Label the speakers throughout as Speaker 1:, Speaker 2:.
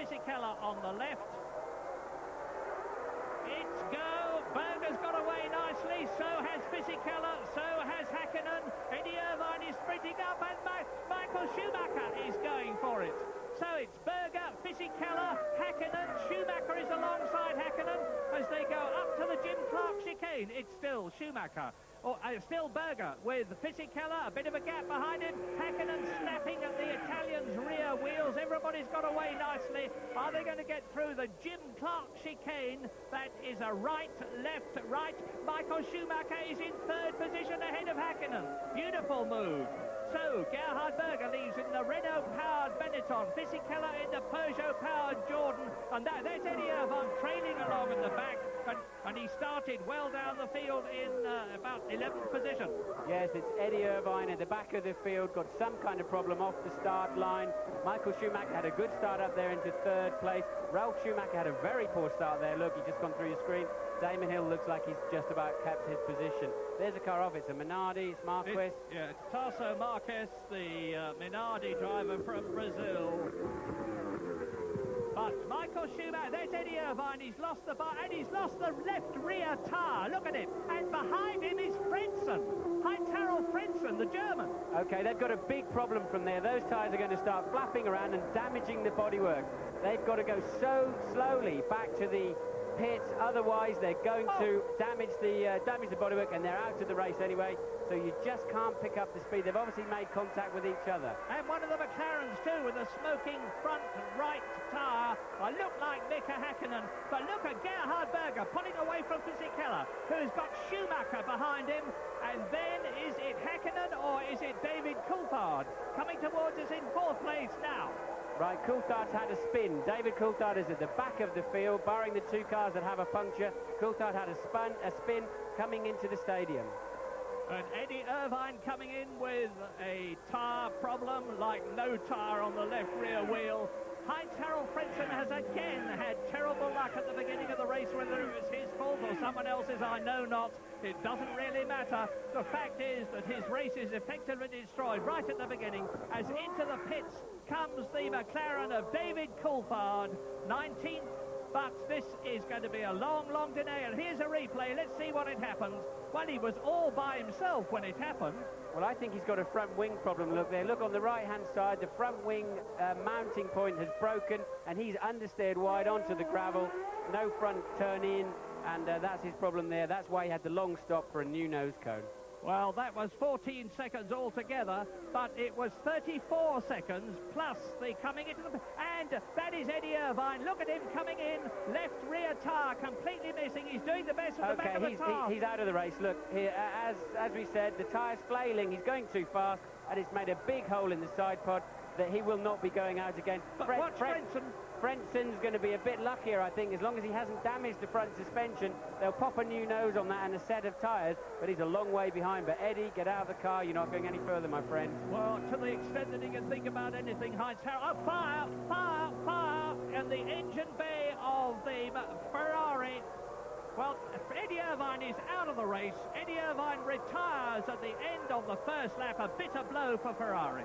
Speaker 1: Fisichella on the left. It's go. Berger's got away nicely. So has Fisichella. So has Hakkinen. Eddie Irvine is sprinting up, and Michael Schumacher is going for it. So it's Berger, Fisichella, Hakkinen. Schumacher is alongside Hakkinen as they go up to the Jim Clark chicane. It's still Schumacher. Still Berger with Fisichella, a bit of a gap behind him. Hakkinen snapping at the Italian's rear wheels. Everybody's got away nicely. Are they going to get through the Jim Clark chicane? That is a right, left, right. Michael Schumacher is in third position ahead of Hakkinen. Beautiful move. So, Gerhard Berger leaves in the Renault-powered Benetton, Fisichella in the Peugeot-powered Jordan, and there's Eddie Irvine trailing along at the back, and he started well down the field in about 11th position.
Speaker 2: Yes, it's Eddie Irvine at the back of the field, got some kind of problem off the start line. Michael Schumacher had a good start up there into third place. Ralf Schumacher had a very poor start there. Look, he's just gone through your screen. Damon Hill looks like he's just about kept his position. There's a car off. It's a Minardi. It's Marquez.
Speaker 1: It's Tasso Marquez, the Minardi driver from Brazil. But Michael Schumacher, there's Eddie Irvine. He's lost the bar, and he's lost the left rear tyre. Look at him. And behind him is Frentzen. Heinz-Harald Frentzen, the German.
Speaker 2: Okay, they've got a big problem from there. Those tyres are going to start flapping around and damaging the bodywork. They've got to go so slowly back to the pits, otherwise they're going to damage the bodywork, and they're out of the race anyway, so you just can't pick up the speed. They've obviously made contact with each other.
Speaker 1: And one of the McLarens too, with a smoking front right tyre. I look like Mika Hakkinen, but look at Gerhard Berger pulling away from Fisichella, who's got Schumacher behind him, and then is it Hakkinen or is it David Coulthard coming towards us in fourth place now?
Speaker 2: Right, Coulthard's had a spin. David Coulthard is at the back of the field, barring the two cars that have a puncture. Coulthard had a spin coming into the stadium.
Speaker 1: And Eddie Irvine coming in with a tyre problem, like no tyre on the left rear wheel. Heinz-Harald Frentzen has again had terrible luck at the beginning of the race. Whether it was his fault or someone else's, I know not. It doesn't really matter. The fact is that his race is effectively destroyed right at the beginning, as into the pits comes the McLaren of David Coulthard, 19th. But this is going to be a long, long delay. And here's a replay. Let's see what it happens. Well, he was all by himself when it happened.
Speaker 2: Well, I think he's got a front wing problem. Look there. Look on the right-hand side. The front wing mounting point has broken, and he's understeered wide onto the gravel. No front turn in, and that's his problem there. That's why he had the long stop for a new nose cone.
Speaker 1: Well, that was 14 seconds altogether, but it was 34 seconds plus the coming into the... And that is Eddie Irvine. Look at him coming in. Left rear tyre completely missing. He's doing the best at the back of the car.
Speaker 2: He's out of the race. Look, here, as we said, the tyre's flailing. He's going too fast, and it's made a big hole in the side pod that he will not be going out again.
Speaker 1: But watch Frentzen.
Speaker 2: Frentzen's going to be a bit luckier, I think. As long as he hasn't damaged the front suspension, they'll pop a new nose on that and a set of tyres, but he's a long way behind. But Eddie, get out of the car. You're not going any further, my friend.
Speaker 1: Well, to the extent that he can think about anything, Heinz-Harald... Oh, fire, fire, fire! And the engine bay of the Ferrari... Well, Eddie Irvine is out of the race. Eddie Irvine retires at the end of the first lap. A bitter blow for Ferrari.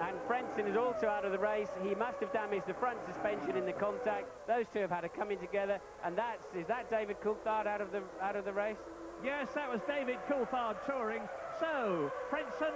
Speaker 2: And Frentzen is also out of the race. He must have damaged the front suspension in the contact. Those two have had to come in together. And is that David Coulthard out of the race?
Speaker 1: Yes, that was David Coulthard touring. So Frentzen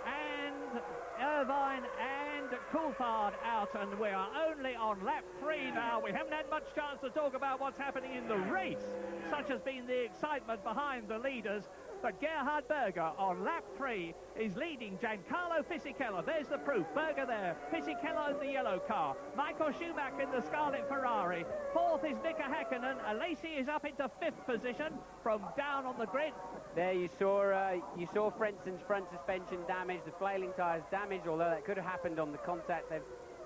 Speaker 1: and Irvine and Coulthard out, and we are only on lap 3 now. We haven't had much chance to talk about what's happening in the race. Such has been the excitement behind the leaders. But Gerhard Berger on lap 3 is leading Giancarlo Fisichella. There's the proof. Berger there. Fisichella in the yellow car. Michael Schumacher in the scarlet Ferrari. Fourth is Mika Hakkinen. Alesi is up into 5th position from down on the grid.
Speaker 2: There you saw Frentzen's front suspension damaged, the flailing tyres damaged, although that could have happened on the contact.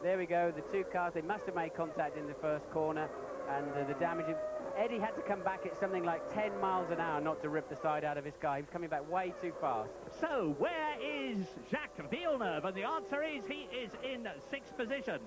Speaker 2: There we go, the two cars, they must have made contact in the first corner, and the damage... Eddie had to come back at something like 10 miles an hour not to rip the side out of his car. He was coming back way too fast.
Speaker 1: So where is Jacques Villeneuve? And the answer is he is in 6th position.